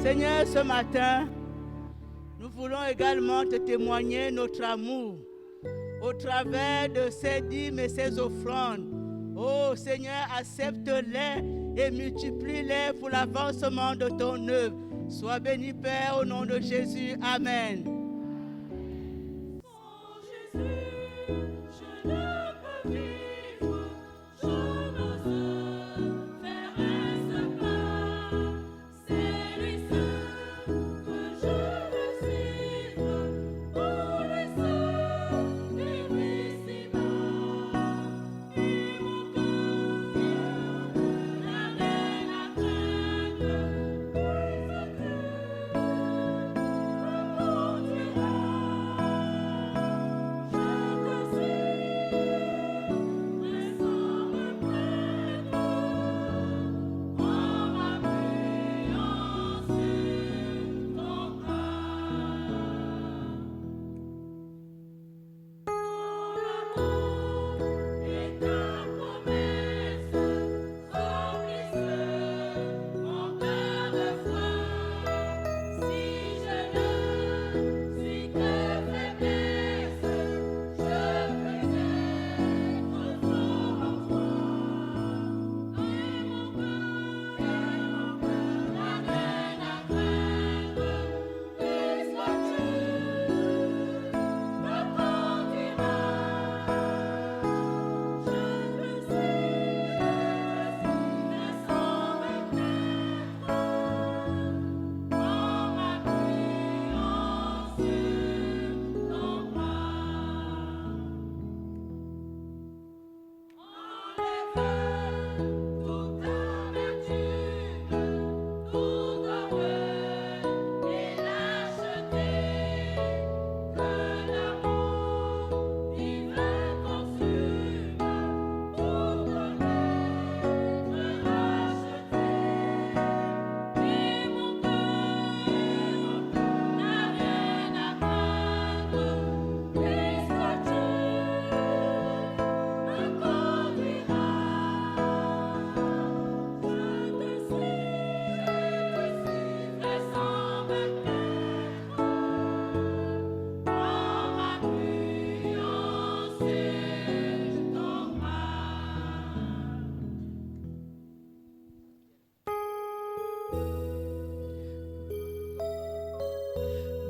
Seigneur, ce matin, nous voulons également te témoigner notre amour au travers de ces dîmes et ces offrandes. Oh Seigneur, accepte-les et multiplie-les pour l'avancement de ton œuvre. Sois béni, Père, au nom de Jésus. Amen.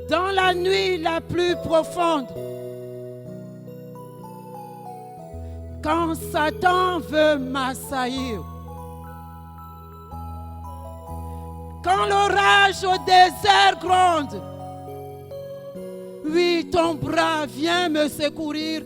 Dans la nuit la plus profonde, quand Satan veut m'assaillir, quand l'orage au désert gronde, oui, ton bras vient me secourir.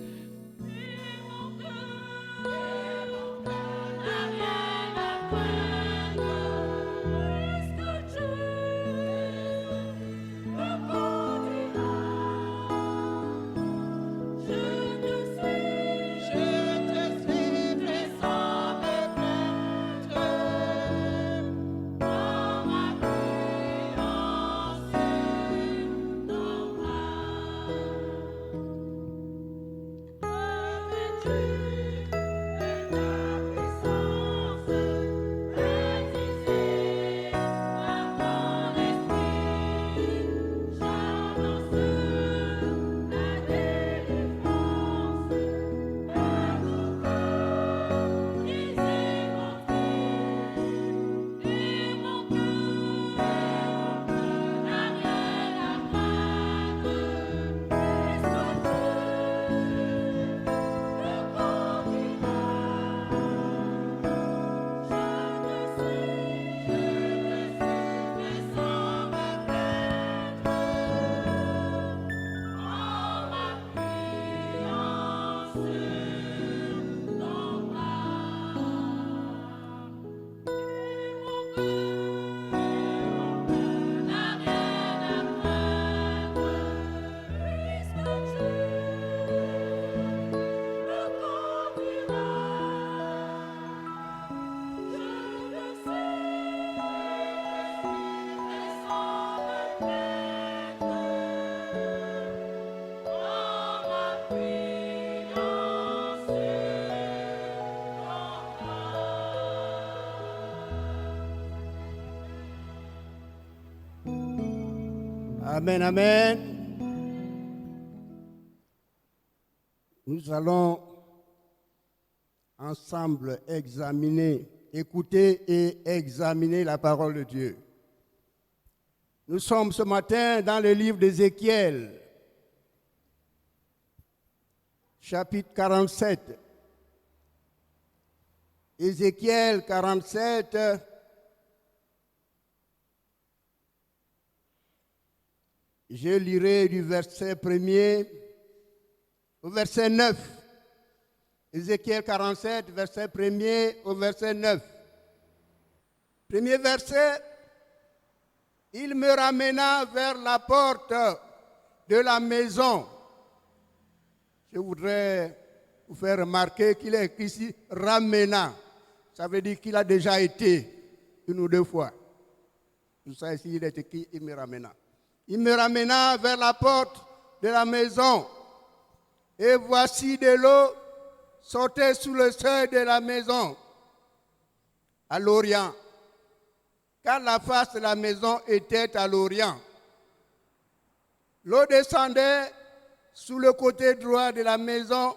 Amen, amen. Nous allons ensemble examiner, écouter et examiner la parole de Dieu. Nous sommes ce matin dans le livre d'Ézéchiel, chapitre 47. Ézéchiel 47, je lirai du verset 1er au verset 9. Ézéchiel 47, verset 1er au verset 9. Premier verset, il me ramena vers la porte de la maison. Je voudrais vous faire remarquer qu'il est écrit ici ramena. Ça veut dire qu'il a déjà été une ou deux fois. Tout ça ici, il est écrit il me ramena. Il me ramena vers la porte de la maison. Et voici de l'eau sortait sous le seuil de la maison, à l'orient, car la face de la maison était à l'orient. L'eau descendait sous le côté droit de la maison,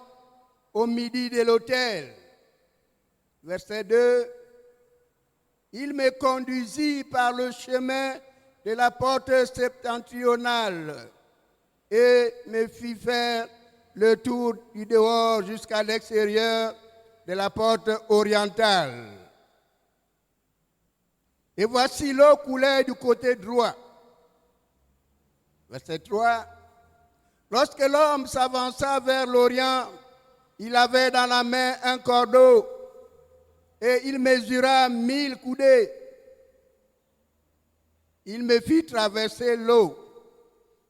au midi de l'autel. Verset 2. Il me conduisit par le chemin de la porte septentrionale et me fit faire le tour du dehors jusqu'à l'extérieur de la porte orientale. Et voici l'eau coulait du côté droit. Verset 3. Lorsque l'homme s'avança vers l'orient, il avait dans la main un cordeau et il mesura 1000 coudées. Il me fit traverser l'eau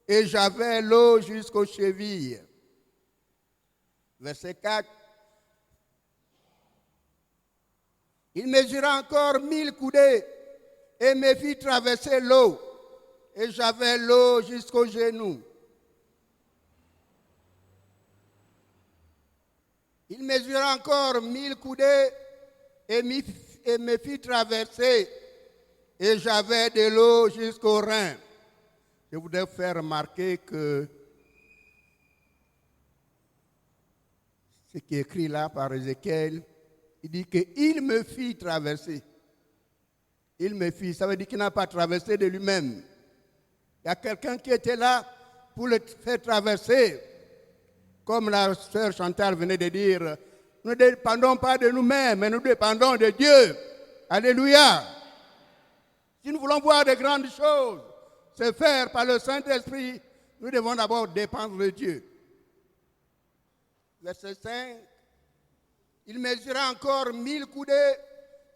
et j'avais l'eau jusqu'aux chevilles. Verset 4. Il mesura encore 1000 coudées et me fit traverser l'eau et j'avais l'eau jusqu'aux genoux. Il mesura encore 1000 coudées et me fit traverser et j'avais de l'eau jusqu'aux reins. Je voudrais faire remarquer que ce qui est écrit là par Ézéchiel, il dit qu'il me fit traverser. Il me fit, ça veut dire qu'il n'a pas traversé de lui-même. Il y a quelqu'un qui était là pour le faire traverser. Comme la sœur Chantal venait de dire, nous ne dépendons pas de nous-mêmes, mais nous dépendons de Dieu. Alléluia. Si nous voulons voir de grandes choses se faire par le Saint-Esprit, nous devons d'abord dépendre de Dieu. Verset 5. Il mesura encore 1000 coudées.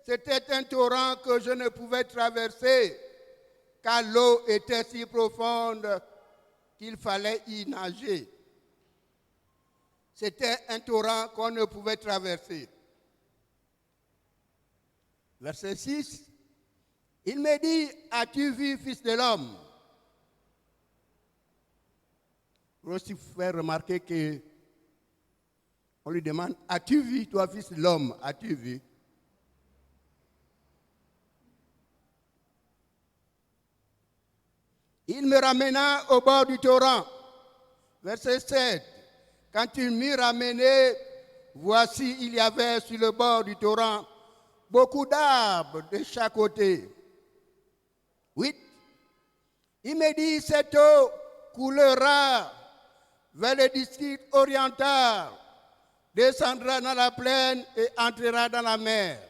C'était un torrent que je ne pouvais traverser, car l'eau était si profonde qu'il fallait y nager. C'était un torrent qu'on ne pouvait traverser. Verset 6. Il me dit, as-tu vu, fils de l'homme? Je veux aussi faire remarquer qu'on lui demande, as-tu vu, toi, fils de l'homme? As-tu vu? Il me ramena au bord du torrent. Verset 7. Quand il m'eut ramené, voici, il y avait sur le bord du torrent beaucoup d'arbres de chaque côté. 8. Il me dit, cette eau coulera vers le district oriental, descendra dans la plaine et entrera dans la mer.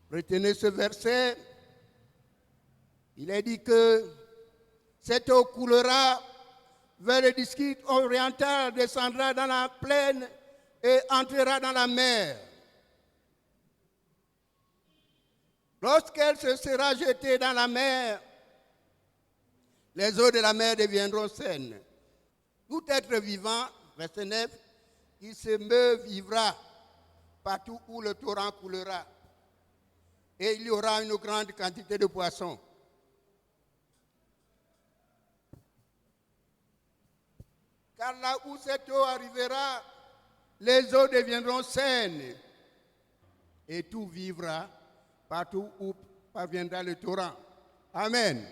Retenez ce verset. Il est dit que cette eau coulera vers le district oriental, descendra dans la plaine et entrera dans la mer. Lorsqu'elle se sera jetée dans la mer, les eaux de la mer deviendront saines. Tout être vivant, verset 9, qui se meut vivra partout où le torrent coulera. Et il y aura une grande quantité de poissons. Car là où cette eau arrivera, les eaux deviendront saines et tout vivra partout où parviendra le torrent. Amen.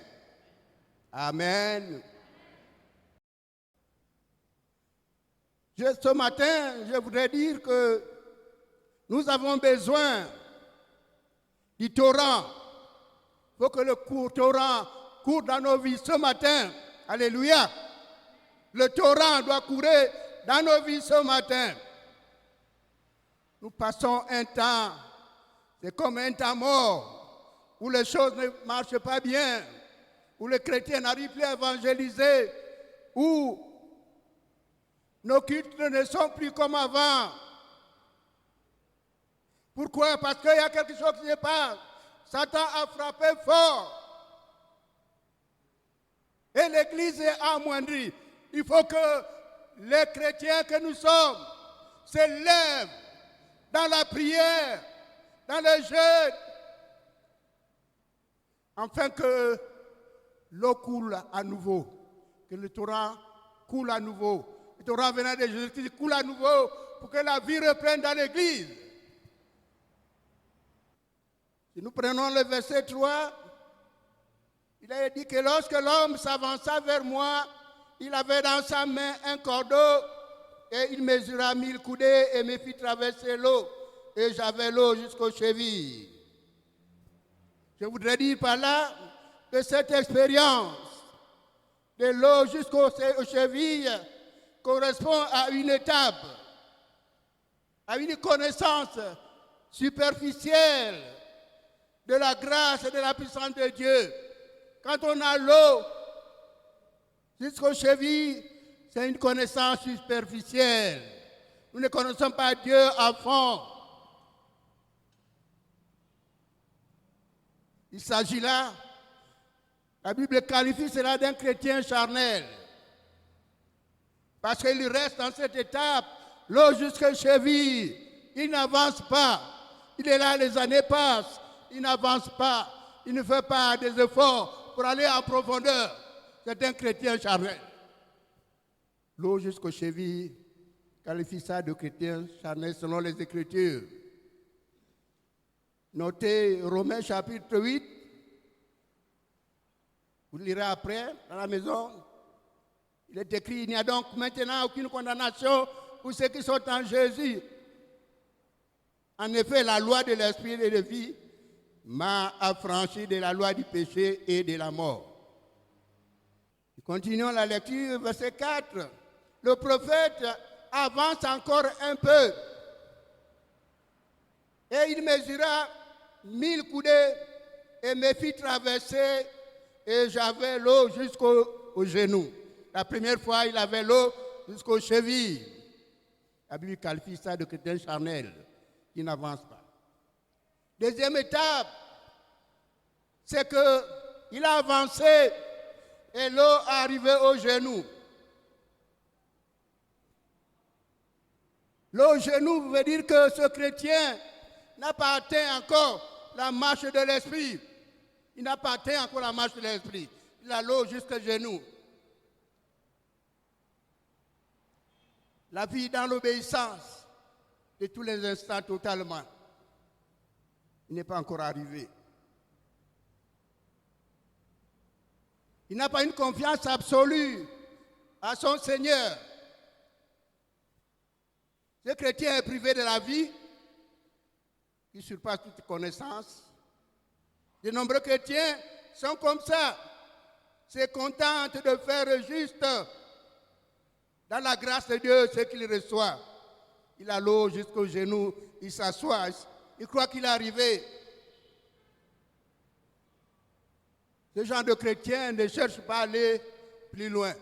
Amen. Ce matin, je voudrais dire que nous avons besoin du torrent. Il faut que le torrent court dans nos vies ce matin. Alléluia. Le torrent doit courir dans nos vies ce matin. Nous passons un temps, c'est comme un temps mort, où les choses ne marchent pas bien, où les chrétiens n'arrivent plus à évangéliser, où nos cultes ne sont plus comme avant. Pourquoi? Parce qu'il y a quelque chose qui se passe. Satan a frappé fort. Et l'Église est amoindrie. Il faut que les chrétiens que nous sommes s'élèvent dans la prière, dans le jeûne, afin que l'eau coule à nouveau, que le torrent coule à nouveau. Le torrent venant de Jésus coule à nouveau pour que la vie reprenne dans l'Église. Si nous prenons le verset 3, il a dit que lorsque l'homme s'avança vers moi, il avait dans sa main un cordeau et il mesura 1000 coudées et me fit traverser l'eau. Et j'avais l'eau jusqu'aux chevilles. Je voudrais dire par là que cette expérience de l'eau jusqu'aux chevilles correspond à une étape, à une connaissance superficielle de la grâce et de la puissance de Dieu. Quand on a l'eau jusqu'aux chevilles, c'est une connaissance superficielle. Nous ne connaissons pas Dieu à fond. Il s'agit là, la Bible qualifie cela d'un chrétien charnel. Parce qu'il reste dans cette étape, l'eau jusqu'aux chevilles. Il n'avance pas. Il est là, les années passent. Il n'avance pas. Il ne fait pas des efforts pour aller en profondeur. C'est un chrétien charnel. L'eau jusqu'aux chevilles qualifie ça de chrétien charnel selon les Écritures. Notez Romains chapitre 8. Vous lirez après dans la maison. Il est écrit, il n'y a donc maintenant aucune condamnation pour ceux qui sont en Jésus. En effet, la loi de l'esprit et de vie m'a affranchi de la loi du péché et de la mort. Continuons la lecture, verset 4. Le prophète avance encore un peu. Et il mesura 1000 coudées et me fit traverser et j'avais l'eau jusqu'aux genoux. La première fois, il avait l'eau jusqu'aux chevilles. La Bible qualifie ça de chrétien charnel qui n'avance pas. Deuxième étape, c'est qu'il a avancé et l'eau est arrivée aux genoux. L'eau aux genoux veut dire que ce chrétien n'a pas atteint encore la marche de l'esprit. Il n'a pas atteint encore la marche de l'esprit. Il a l'eau jusqu'aux genoux. La vie dans l'obéissance de tous les instants totalement. Il n'est pas encore arrivé. Il n'a pas une confiance absolue à son Seigneur. Ce chrétien est privé de la vie qui surpasse toute connaissance. De nombreux chrétiens sont comme ça, se contentent de faire juste dans la grâce de Dieu ce qu'il reçoit. Il a l'eau jusqu'aux genoux, il s'assoit, il croit qu'il est arrivé. Ce genre de chrétien ne cherche pas à aller plus loin.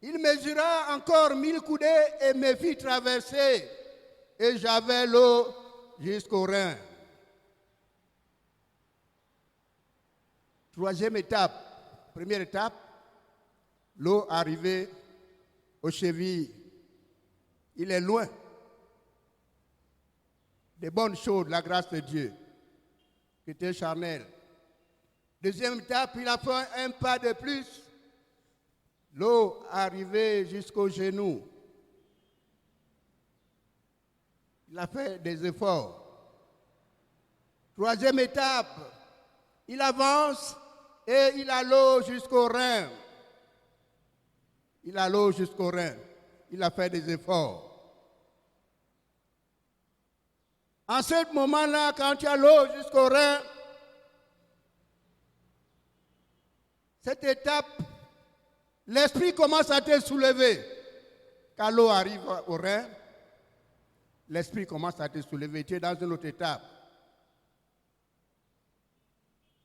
Il mesura encore 1000 coudées et me fit traverser. Et j'avais l'eau jusqu'aux reins. Troisième étape. Première étape, l'eau arrivée aux chevilles. Il est loin des bonnes choses, la grâce de Dieu, qui était charnel. Deuxième étape, il a fait un pas de plus. L'eau arrivée jusqu'aux genoux. Il a fait des efforts. Troisième étape, Il avance et il a l'eau jusqu'au rein. Il a l'eau jusqu'au rein. Il a fait des efforts. En ce moment-là, quand tu as l'eau jusqu'au rein, cette étape, l'esprit commence à te soulever. Quand l'eau arrive au rein, l'esprit commence à te soulever. Tu es dans une autre étape.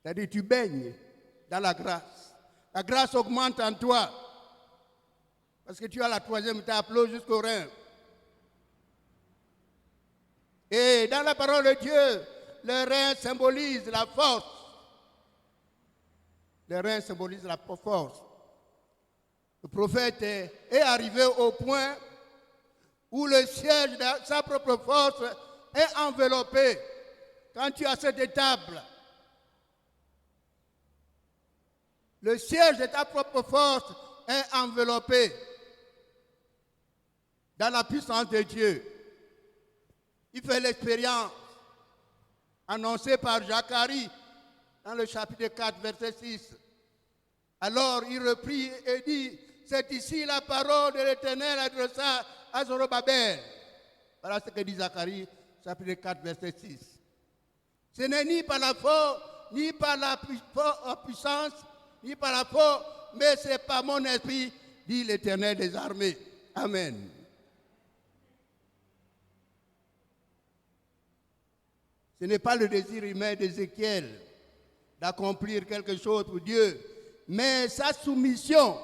C'est-à-dire tu baignes dans la grâce. La grâce augmente en toi. Parce que tu as la troisième étape, l'eau jusqu'au rein. Et dans la parole de Dieu, le rein symbolise la force. Le rein symbolise la force. Le prophète est arrivé au point où le siège de sa propre force est enveloppé. Quand tu as cette étape, le siège de ta propre force est enveloppé dans la puissance de Dieu. Il fait l'expérience annoncée par Zacharie dans le chapitre 4, verset 6. Alors il reprit et dit, c'est ici la parole de l'Éternel adressée à Zorobabel. Voilà ce que dit Zacharie, chapitre 4, verset 6. Ce n'est ni par la force, ni par la puissance, ni par la force, mais c'est par mon esprit, dit l'Éternel des armées. Amen. Ce n'est pas le désir humain d'Ézéchiel d'accomplir quelque chose pour Dieu, mais sa soumission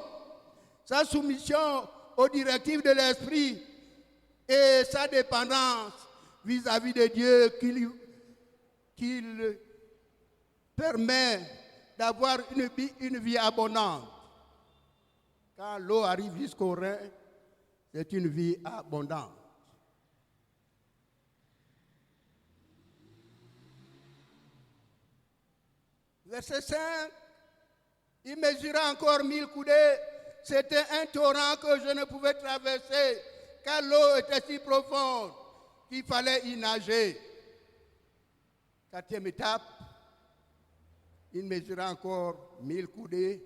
aux directives de l'Esprit et sa dépendance vis-à-vis de Dieu qui le permet d'avoir une vie abondante. Quand l'eau arrive jusqu'au rein, c'est une vie abondante. Verset 5, il mesura encore 1000 coudées. C'était un torrent que je ne pouvais traverser, car l'eau était si profonde qu'il fallait y nager. Quatrième étape, il mesura encore 1000 coudées.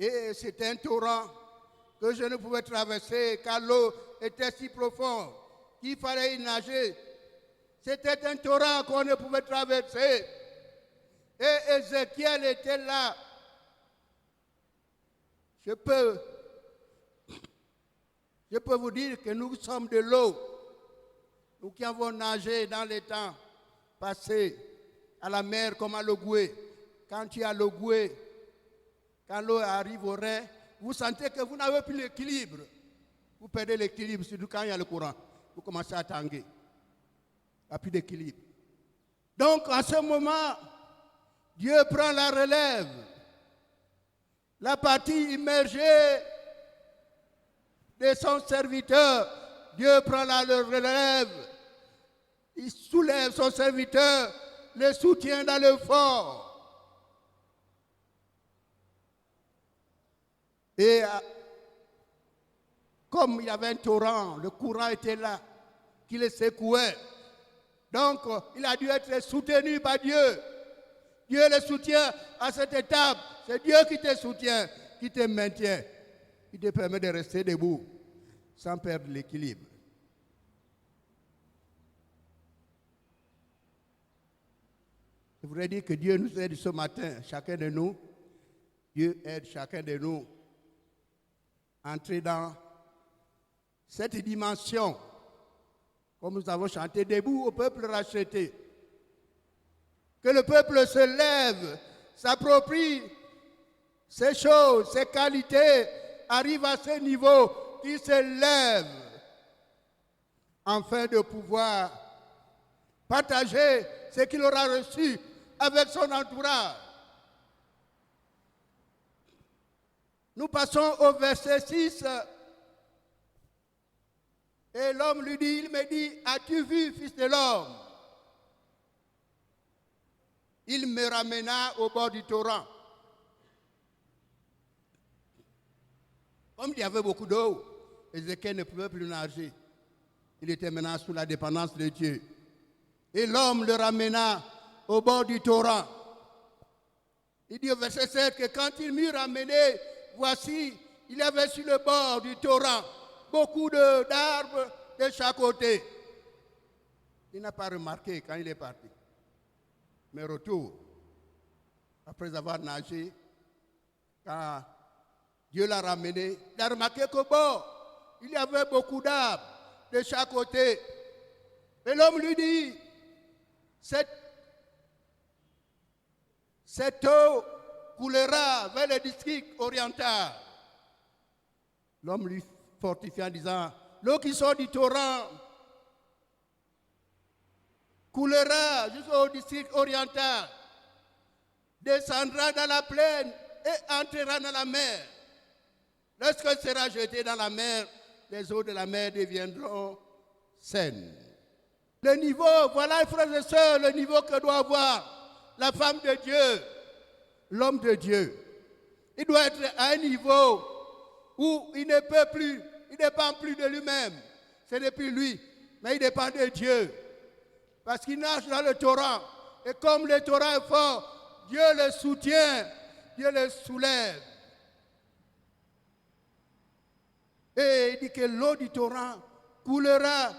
Et c'était un torrent que je ne pouvais traverser, car l'eau était si profonde qu'il fallait y nager. C'était un torrent qu'on ne pouvait traverser. Et Ézéchiel était là. Je peux vous dire que nous sommes de l'eau. Nous qui avons nagé dans les temps passés à la mer comme à l'Ogoué. Quand tu es à l'Ogoué, quand l'eau arrive au rein, vous sentez que vous n'avez plus l'équilibre. Vous perdez l'équilibre, surtout quand il y a le courant. Vous commencez à tanguer. Il n'y a plus d'équilibre. Donc, en ce moment, Dieu prend la relève. La partie immergée de son serviteur, Dieu prend la relève. Il soulève son serviteur, le soutient dans l'effort. Et comme il y avait un torrent, le courant était là, qui le secouait. Donc, il a dû être soutenu par Dieu. Dieu le soutient à cette étape. C'est Dieu qui te soutient, qui te maintient, qui te permet de rester debout sans perdre l'équilibre. Je voudrais dire que Dieu nous aide ce matin, chacun de nous. Dieu aide chacun de nous à entrer dans cette dimension, comme nous avons chanté, debout au peuple racheté. Que le peuple se lève, s'approprie ces choses, ces qualités, arrive à ce niveau, qu'il se lève, afin de pouvoir partager ce qu'il aura reçu avec son entourage. Nous passons au verset 6. Et l'homme lui dit, il me dit, as-tu vu, fils de l'homme? Il me ramena au bord du torrent. Comme il y avait beaucoup d'eau, Ézéchiel ne pouvait plus nager. Il était maintenant sous la dépendance de Dieu. Et l'homme le ramena au bord du torrent. Il dit au verset 7 que quand il m'eut ramené, voici, il y avait sur le bord du torrent beaucoup d'arbres de chaque côté. Il n'a pas remarqué quand il est parti. Mais retour, après avoir nagé, quand Dieu l'a ramené, il a remarqué qu'au bord, il y avait beaucoup d'arbres de chaque côté. Et l'homme lui dit, cette eau coulera vers le district oriental. L'homme lui fortifie en disant, l'eau qui sort du torrent coulera jusqu'au district oriental, descendra dans la plaine et entrera dans la mer. Lorsqu'elle sera jetée dans la mer, les eaux de la mer deviendront saines. Le niveau, voilà, frères et sœurs, le niveau que doit avoir la femme de Dieu, l'homme de Dieu. Il doit être à un niveau où il ne peut plus, il ne dépend plus de lui-même. Ce n'est plus lui, mais il dépend de Dieu. Parce qu'il nage dans le torrent. Et comme le torrent est fort, Dieu le soutient, Dieu le soulève. Et il dit que l'eau du torrent coulera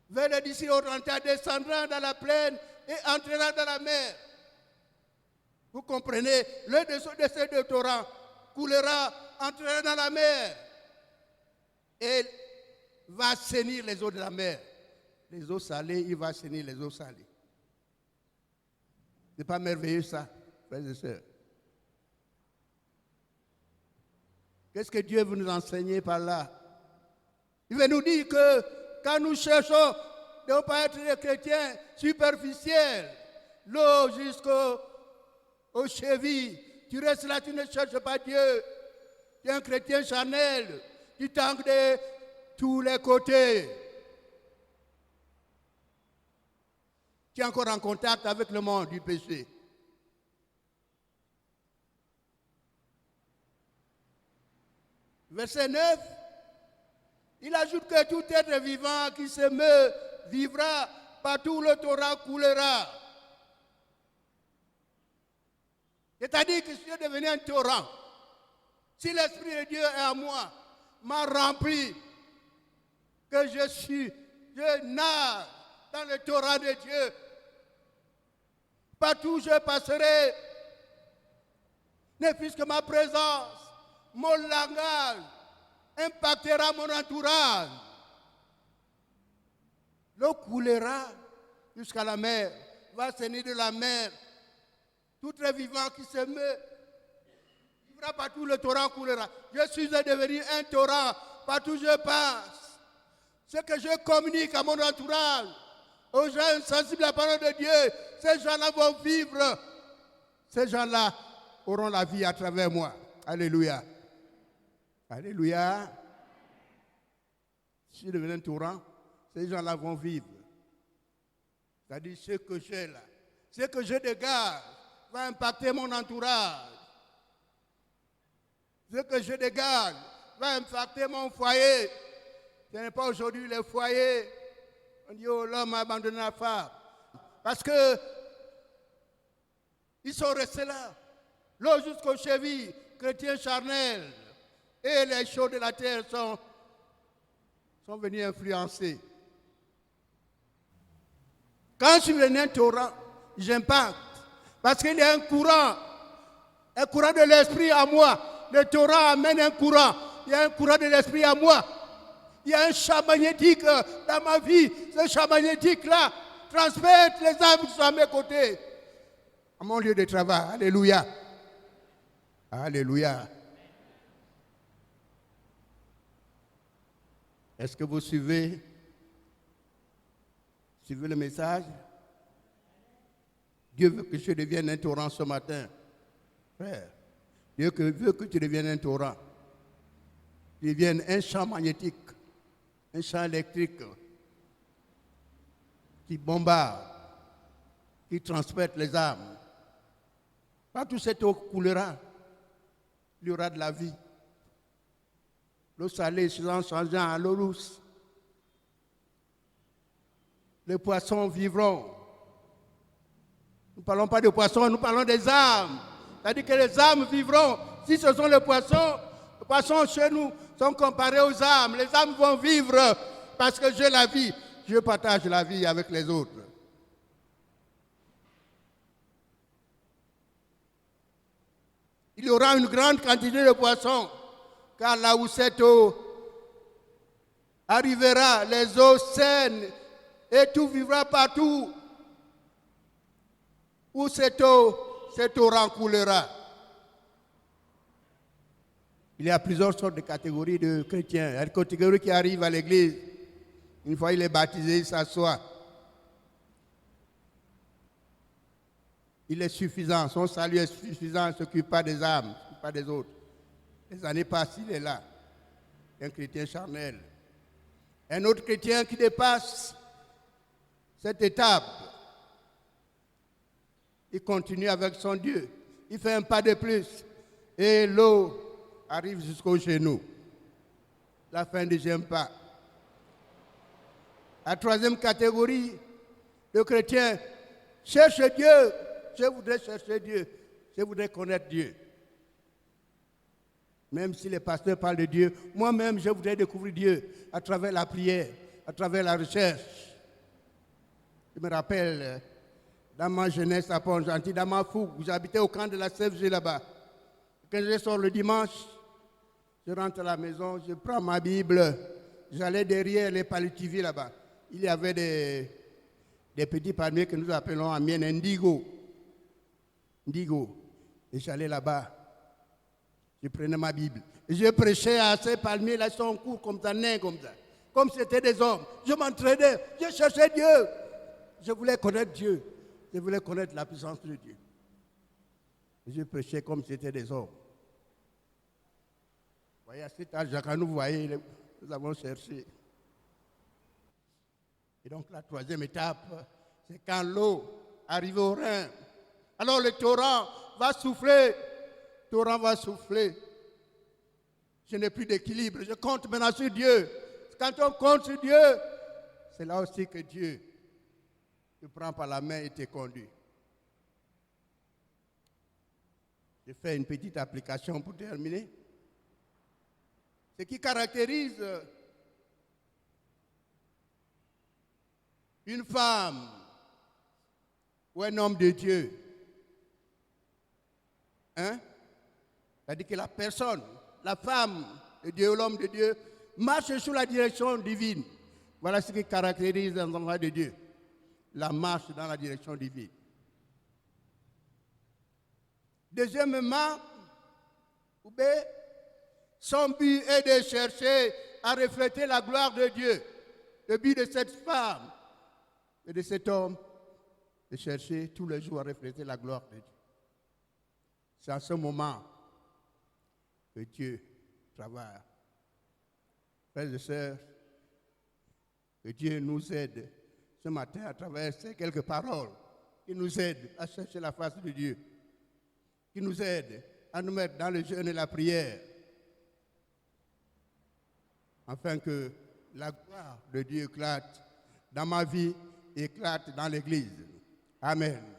vers le district oriental, descendra dans la plaine et entrera dans la mer. Vous comprenez, le dessous de ces deux torrents coulera, entrera dans la mer et va assainir les eaux de la mer. Les eaux salées, il va assainir les eaux salées. Ce n'est pas merveilleux ça, frères et sœurs? Qu'est-ce que Dieu veut nous enseigner par là? Il veut nous dire que quand nous cherchons de ne pas être des chrétiens superficiels, l'eau jusqu'aux chevilles, tu restes là, tu ne cherches pas Dieu. Tu es un chrétien charnel, tu tangues de tous les côtés. Tu es encore en contact avec le monde du péché. Verset 9, il ajoute que tout être vivant qui se meut vivra, partout le torrent coulera. C'est-à-dire que si je devenais un torrent, si l'Esprit de Dieu est à moi, m'a rempli, que je nage dans le torrent de Dieu, partout je passerai, ne fût-ce que ma présence, mon langage impactera mon entourage. L'eau coulera jusqu'à la mer, va assainir de la mer. Tout être vivant qui se meut vivra, partout le torrent coulera. Je suis devenu un torrent, partout je passe. Ce que je communique à mon entourage, aux gens sensibles à la parole de Dieu, ces gens-là vont vivre. Ces gens-là auront la vie à travers moi. Alléluia. Alléluia. Si je deviens un torrent, ces gens-là vont vivre. C'est-à-dire ce que j'ai là, ce que je dégage va impacter mon entourage. Ce que je dégage va impacter mon foyer. Ce n'est pas aujourd'hui les foyers. On dit, oh, l'homme a abandonné la femme. Parce que ils sont restés là. L'eau jusqu'aux chevilles, chrétiens charnels. Et les choses de la terre sont venus influencer. Quand je suis venu un torrent, j'impacte. Parce qu'il y a un courant de l'esprit à moi. Le torrent amène un courant. Il y a un courant de l'esprit à moi. Il y a un champ magnétique dans ma vie. Ce champ magnétique-là transmet les âmes qui sont à mes côtés. À mon lieu de travail. Alléluia. Alléluia. Est-ce que vous suivez le message? Dieu veut que je devienne un torrent ce matin. Frère, Dieu veut que tu deviennes un torrent. Tu deviennes un champ magnétique, un champ électrique qui bombarde, qui transmet les âmes. Partout cette eau coulera, il y aura de la vie. L'eau salée sera changeant à l'eau douce. Les poissons vivront ne parlons pas de poissons, nous parlons des âmes. C'est-à-dire que les âmes vivront. Si ce sont les poissons chez nous sont comparés aux âmes. Les âmes vont vivre parce que j'ai la vie. Je partage la vie avec les autres. Il y aura une grande quantité de poissons, car là où cette eau arrivera, les eaux saines, et tout vivra partout. Où cette eau rencoulera. Il y a plusieurs sortes de catégories de chrétiens. Il y a une catégorie qui arrive à l'église. Une fois il est baptisé, il s'assoit. Il est suffisant, son salut est suffisant, il ne s'occupe pas des âmes, il ne s'occupe pas des autres. Les années passent, il est là. Un chrétien charnel. Un autre chrétien qui dépasse cette étape, il continue avec son Dieu. Il fait un pas de plus et l'eau arrive jusqu'au genou. La fin du deuxième pas. La troisième catégorie, le chrétien cherche Dieu. Je voudrais chercher Dieu. Je voudrais connaître Dieu. Même si les pasteurs parlent de Dieu, moi-même, je voudrais découvrir Dieu à travers la prière, à travers la recherche. Je me rappelle, dans ma jeunesse à Pont-Gentil, dans ma fougue, j'habitais au camp de la CFG là-bas. Quand je sors le dimanche, je rentre à la maison, je prends ma Bible, j'allais derrière les palutiviers là-bas. Il y avait des petits palmiers que nous appelons en mien indigo. Et j'allais là-bas. Je prenais ma Bible. Et je prêchais à ces palmiers-là, ils sont en cours comme ça, nains comme ça. Comme c'était des hommes. Je m'entraînais, je cherchais Dieu. Je voulais connaître Dieu. Je voulais connaître la puissance de Dieu. Et je prêchais comme c'était des hommes. Vous voyez, à cet âge, quand nous voyez, nous avons cherché. Et donc la troisième étape, c'est quand l'eau arrive au Rhin. Alors le torrent va souffler. Je n'ai plus d'équilibre. Je compte maintenant sur Dieu. Quand on compte sur Dieu, c'est là aussi que Dieu te prend par la main et te conduit. Je fais une petite application pour terminer. Ce qui caractérise une femme ou un homme de Dieu, c'est-à-dire que la personne, la femme de Dieu ou l'homme de Dieu marche sous la direction divine. Voilà ce qui caractérise un enfant de Dieu. La marche dans la direction divine. Deuxièmement, son but est de chercher à refléter la gloire de Dieu. Le but de cette femme et de cet homme, de chercher tous les jours à refléter la gloire de Dieu. C'est à ce moment que Dieu travaille. Frères et sœurs, que Dieu nous aide ce matin à travers ces quelques paroles, qui nous aident à chercher la face de Dieu, qui nous aident à nous mettre dans le jeûne et la prière, afin que la gloire de Dieu éclate dans ma vie, éclate dans l'Église. Amen.